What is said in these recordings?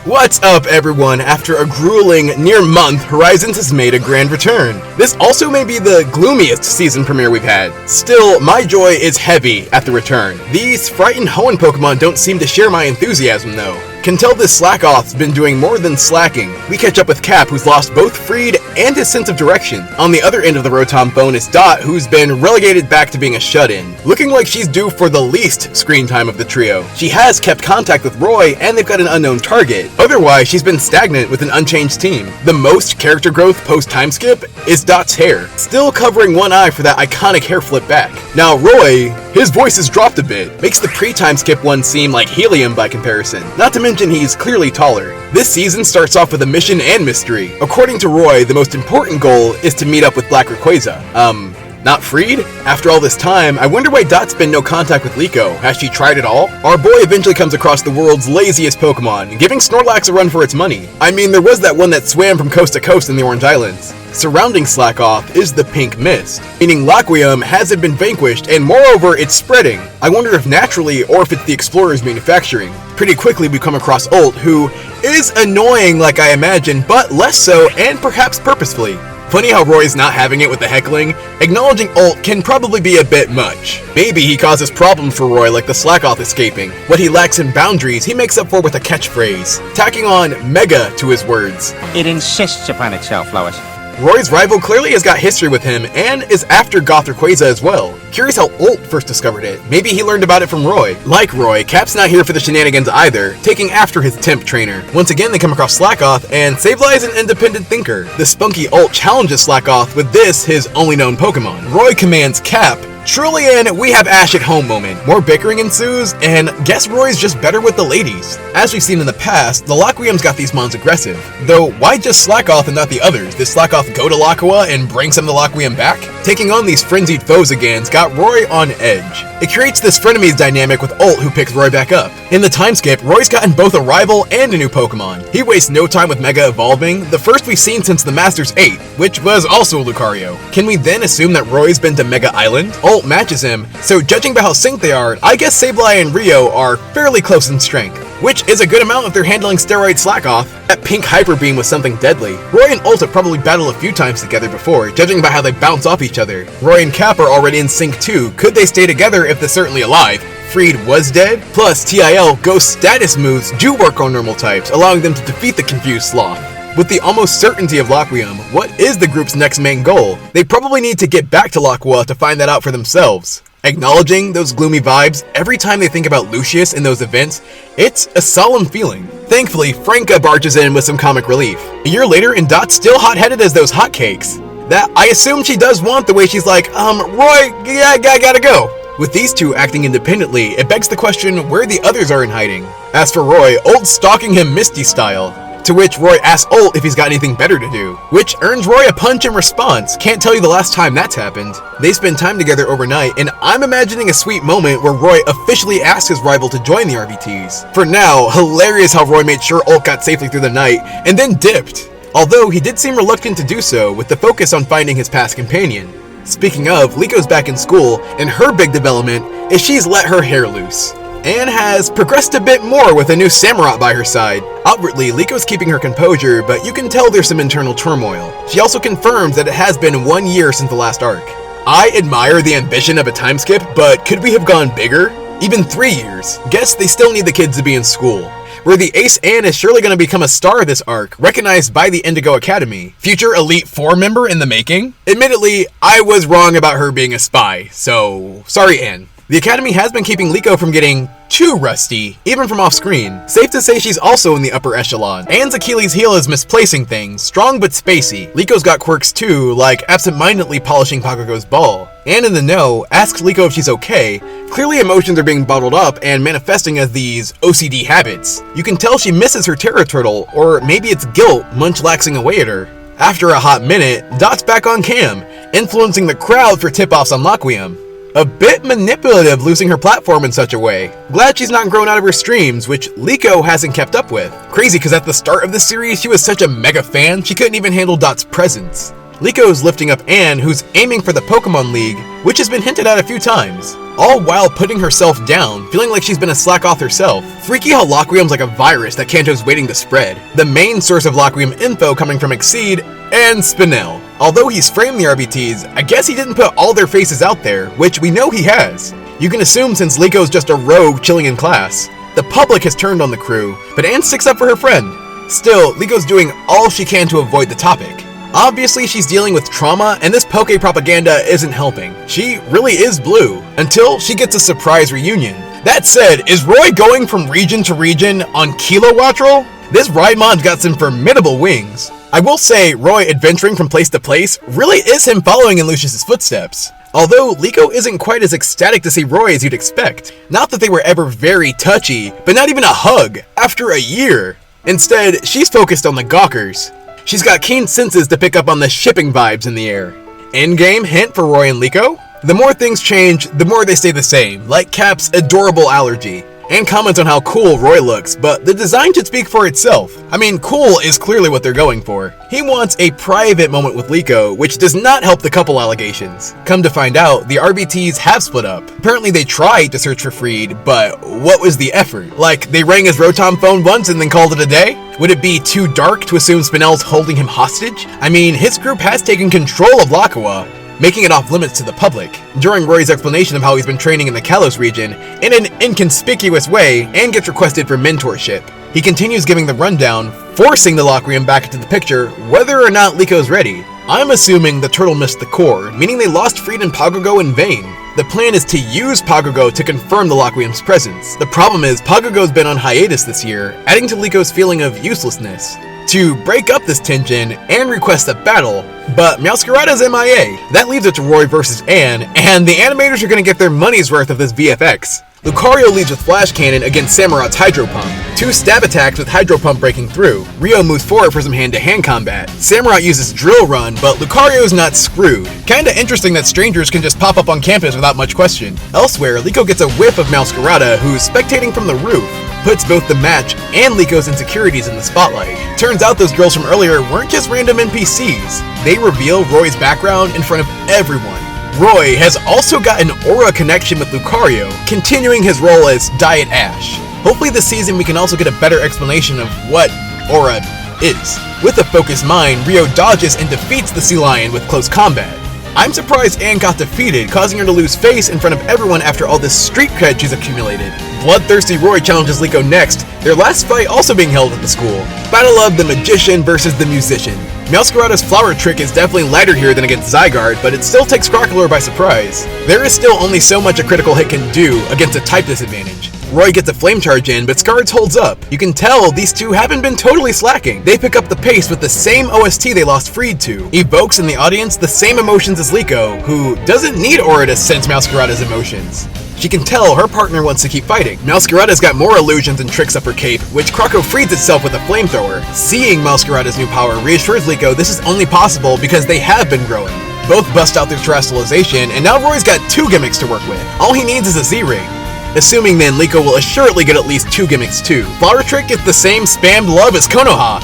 What's up, everyone? After a grueling near-month, Horizons has made a grand return. This also may be the gloomiest season premiere we've had. Still, my joy is heavy at the return. These frightened Hoenn Pokemon don't seem to share my enthusiasm, though. Can tell this Slackoth's been doing more than slacking. We catch up with Cap, who's lost both Freed and his sense of direction. On the other end of the Rotom phone is Dot, who's been relegated back to being a shut-in, looking like she's due for the least screen time of the trio. She has kept contact with Roy, and they've got an unknown target. Otherwise, she's been stagnant with an unchanged team. The most character growth post-time skip is Dot's hair, still covering one eye for that iconic hair flip back. Now Roy, his voice has dropped a bit, makes the pre-time skip one seem like helium by comparison. Not to mention he's clearly taller. This season starts off with a mission and mystery. According to Roy, the most important goal is to meet up with Black Rayquaza. Not Freed? After all this time, I wonder why Dot's been no contact with Liko. Has she tried it all? Our boy eventually comes across the world's laziest Pokemon, giving Snorlax a run for its money. I mean, there was that one that swam from coast to coast in the Orange Islands. Surrounding Slackoth is the pink mist, meaning Laquium hasn't been vanquished, and moreover, it's spreading. I wonder if naturally or if it's the explorers manufacturing. Pretty quickly we come across Ult, who is annoying like I imagined, but less so and perhaps purposefully. Funny how Roy's not having it with the heckling. Acknowledging Ult can probably be a bit much. Maybe he causes problems for Roy like the Slackoth escaping. What he lacks in boundaries, he makes up for with a catchphrase, tacking on Mega to his words. It insists upon itself, Lois. Roy's rival clearly has got history with him and is after Goth Rayquaza as well. Curious how Ult first discovered it. Maybe he learned about it from Roy. Like Roy, Cap's not here for the shenanigans either, taking after his temp trainer. Once again they come across Slackoth, and Sableye is an independent thinker. The spunky Ult challenges Slackoth with this, his only known Pokemon. Roy commands Cap. Truly an we have Ash at home moment. More bickering ensues, and guess Roy's just better with the ladies. As we've seen in the past, the Laquium's got these mons aggressive. Though, why just Slackoth and not the others? Did Slackoth go to Laqua and bring some of the Laquium back? Taking on these frenzied foes again's got Roy on edge. It creates this frenemies dynamic with Ult, who picks Roy back up. In the time skip, Roy's gotten both a rival and a new Pokemon. He wastes no time with Mega evolving, the first we've seen since the Masters 8, which was also a Lucario. Can we then assume that Roy's been to Mega Island? Ult matches him, so judging by how synced they are, I guess Sableye and Rio are fairly close in strength, which is a good amount if they're handling steroid Slackoth. That pink Hyper Beam was something deadly. Roy and Ult have probably battled a few times together before, judging by how they bounce off each other. Roy and Cap are already in sync too. Could they stay together if they're certainly alive? Freed was dead, plus TIL Ghost status moves do work on normal types, allowing them to defeat the confused Sloth. With the almost certainty of Laquium, what is the group's next main goal? They probably need to get back to Laqua to find that out for themselves. Acknowledging those gloomy vibes, every time they think about Lucius in those events, it's a solemn feeling. Thankfully, Franca barges in with some comic relief. A year later, and Dot's still hot-headed as those hotcakes. That I assume she does want the way she's like, Roy, yeah, gotta go. With these two acting independently, it begs the question where the others are in hiding. As for Roy, Ult's stalking him Misty style, to which Roy asks Ult if he's got anything better to do, which earns Roy a punch in response. Can't tell you the last time that's happened. They spend time together overnight, and I'm imagining a sweet moment where Roy officially asks his rival to join the RBTs. For now, hilarious how Roy made sure Ult got safely through the night, and then dipped. Although he did seem reluctant to do so, with the focus on finding his past companion. Speaking of, Liko's back in school, and her big development is she's let her hair loose, and has progressed a bit more with a new Samurott by her side. Outwardly, Liko's keeping her composure, but you can tell there's some internal turmoil. She also confirms that it has been 1 year since the last arc. I admire the ambition of a time skip, but could we have gone bigger? Even 3 years. Guess they still need the kids to be in school. Where the Ace Anne is surely going to become a star this arc, recognized by the Indigo Academy. Future Elite Four member in the making? Admittedly, I was wrong about her being a spy, so sorry Anne. The Academy has been keeping Liko from getting too rusty, even from off-screen. Safe to say she's also in the upper echelon. Anne's Achilles heel is misplacing things, strong but spacey. Liko's got quirks too, like absent-mindedly polishing Pakugo's ball. Anne in the know asks Liko if she's okay. Clearly emotions are being bottled up and manifesting as these OCD habits. You can tell she misses her Terra Turtle, or maybe it's guilt munchlaxing away at her. After a hot minute, Dot's back on cam, influencing the crowd for tip-offs on Laquium. A bit manipulative losing her platform in such a way. Glad she's not grown out of her streams, which Liko hasn't kept up with. Crazy because at the start of the series she was such a mega fan she couldn't even handle Dot's presence. Liko's lifting up Anne, who's aiming for the Pokemon League, which has been hinted at a few times. all while putting herself down, feeling like she's been a slack off herself. Freaky how Lockrium's like a virus that Kanto's waiting to spread. The main source of Lockrium info coming from Exceed and Spinel. Although he's framed the RBTs, I guess he didn't put all their faces out there, which we know he has. You can assume since Liko's just a rogue chilling in class. The public has turned on the crew, but Anne sticks up for her friend. Still, Liko's doing all she can to avoid the topic. Obviously, she's dealing with trauma, and this Poke propaganda isn't helping. She really is blue, until she gets a surprise reunion. That said, is Roy going from region to region on Kilowattrel? This ride mod's got some formidable wings. I will say, Roy adventuring from place to place really is him following in Lucius's footsteps. Although, Liko isn't quite as ecstatic to see Roy as you'd expect. Not that they were ever very touchy, but not even a hug, after a year. Instead, she's focused on the gawkers. She's got keen senses to pick up on the shipping vibes in the air. In-game hint for Roy and Liko? The more things change, the more they stay the same, like Cap's adorable allergy. And comments on how cool Roy looks, but the design should speak for itself. I mean, cool is clearly what they're going for. He wants a private moment with Liko, which does not help the couple allegations. Come to find out, the RBTs have split up. Apparently they tried to search for Freed, but what was the effort? Like, they rang his Rotom phone once and then called it a day? Would it be too dark to assume Spinel's holding him hostage? I mean, his group has taken control of Lakawa, making it off limits to the public. During Roy's explanation of how he's been training in the Kalos region in an inconspicuous way and gets requested for mentorship, he continues giving the rundown, forcing the Lockrium back into the picture whether or not Liko's ready. I'm assuming the turtle missed the core, meaning they lost Freed and Pagogo in vain. The plan is to use Pagogo to confirm the Lockrium's presence. The problem is Pagogo's been on hiatus this year, adding to Liko's feeling of uselessness. To break up this tension and request a battle, but Meowscarada's MIA. That leaves it to Roy versus Anne, and the animators are going to get their money's worth of this VFX. Lucario leads with Flash Cannon against Samurot's Hydro Pump. 2 stab attacks with Hydro Pump breaking through. Rio moves forward for some hand-to-hand combat. Samurot uses Drill Run, but Lucario's not screwed. Kinda interesting that strangers can just pop up on campus without much question. Elsewhere, Liko gets a whiff of Meowscarada, who's spectating from the roof. Puts both the match and Liko's insecurities in the spotlight. Turns out those girls from earlier weren't just random NPCs. They reveal Roy's background in front of everyone. Roy has also got an aura connection with Lucario, continuing his role as Diet Ash. Hopefully this season we can also get a better explanation of what aura is. With a focused mind, Rio dodges and defeats the Sea Lion with close combat. I'm surprised Anne got defeated, causing her to lose face in front of everyone after all this street cred she's accumulated. Bloodthirsty Roy challenges Liko next, their last fight also being held at the school. Battle of the Magician versus the Musician. Meowscarada's flower trick is definitely lighter here than against Zygarde, but it still takes Crocodile by surprise. There is still only so much a critical hit can do against a type disadvantage. Roy gets a flame charge in, but Scards holds up. You can tell these two haven't been totally slacking. They pick up the pace with the same OST they lost Freed to. Evokes in the audience the same emotions as Liko, who doesn't need aura to sense Meowscarada's emotions. She can tell her partner wants to keep fighting. Meowscarada's got more illusions and tricks up her cape, which Croco frees itself with a flamethrower. Seeing Meowscarada's new power reassures Liko this is only possible because they have been growing. Both bust out their terrestrialization, and now Roy's got 2 gimmicks to work with. All he needs is a Z-Ring. Assuming then Liko will assuredly get at least 2 gimmicks too. Flower Trick gets the same spammed love as Konoha.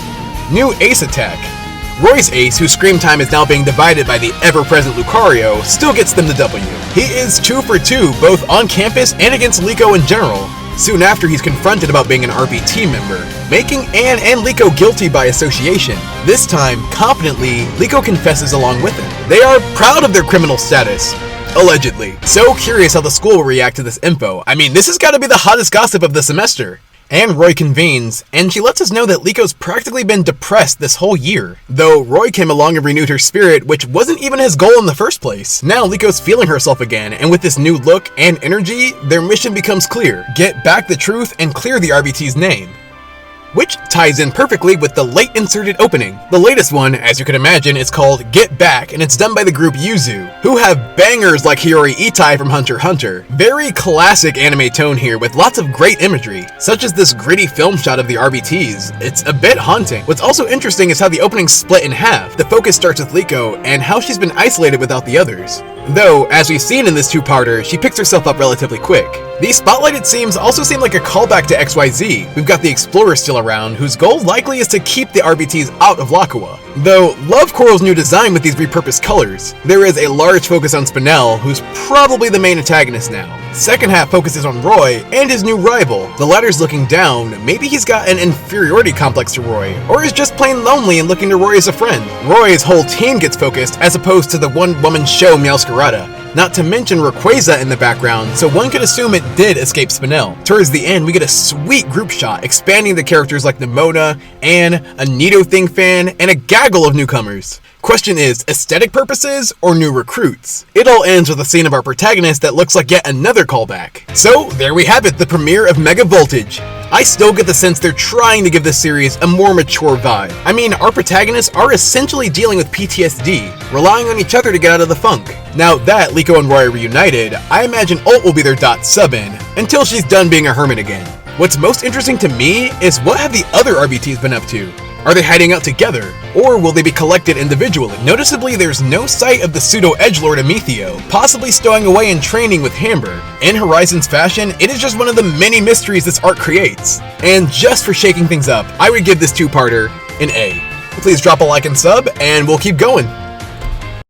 New Ace Attack. Roy's Ace, whose scream time is now being divided by the ever-present Lucario, still gets them the W. He is 2 for 2, both on campus and against Liko in general. Soon after, he's confronted about being an RBT member, making Anne and Liko guilty by association. This time, confidently, Liko confesses along with him. They are proud of their criminal status. Allegedly. So curious how the school will react to this info. I mean, this has got to be the hottest gossip of the semester. And Roy convenes, and she lets us know that Liko's practically been depressed this whole year. Though Roy came along and renewed her spirit, which wasn't even his goal in the first place. Now Liko's feeling herself again, and with this new look and energy, their mission becomes clear. Get back the truth and clear the RBT's name. Which ties in perfectly with the late inserted opening. The latest one, as you can imagine, is called Get Back, and it's done by the group Yuzu, who have bangers like Hiyori Itai from Hunter x Hunter. Very classic anime tone here with lots of great imagery, such as this gritty film shot of the RBTs. It's a bit haunting. What's also interesting is how the opening's split in half. The focus starts with Liko and how she's been isolated without the others. Though, as we've seen in this 2-parter, she picks herself up relatively quick. These spotlighted scenes also seem like a callback to XYZ. We've got the Explorer still around, whose goal likely is to keep the RBTs out of Lakua. Though, love Coral's new design with these repurposed colors. There is a large focus on Spinel, who's probably the main antagonist now. Second half focuses on Roy and his new rival. The latter's looking down, maybe he's got an inferiority complex to Roy, or is just plain lonely and looking to Roy as a friend. Roy's whole team gets focused as opposed to the one-woman show Meowscarada. Not to mention Rayquaza in the background, so one could assume it did escape Spinel. Towards the end, we get a sweet group shot expanding the characters like Nemona, Anne, a Nidothing fan, and a gaggle of newcomers. Question is, aesthetic purposes or new recruits? It all ends with a scene of our protagonist that looks like yet another callback. So there we have it, the premiere of Mega Voltage. I still get the sense they're trying to give this series a more mature vibe. I mean, our protagonists are essentially dealing with PTSD, relying on each other to get out of the funk. Now that Liko and Roy are reunited, I imagine Ult will be their sub-in, until she's done being a hermit again. What's most interesting to me is what have the other RBTs been up to? Are they hiding out together? Or will they be collected individually? Noticeably, there's no sight of the pseudo-edgelord Amethio, possibly stowing away in training with Hamber. In Horizon's fashion, it is just one of the many mysteries this arc creates. And just for shaking things up, I would give this two-parter an A. Please drop a like and sub, and we'll keep going.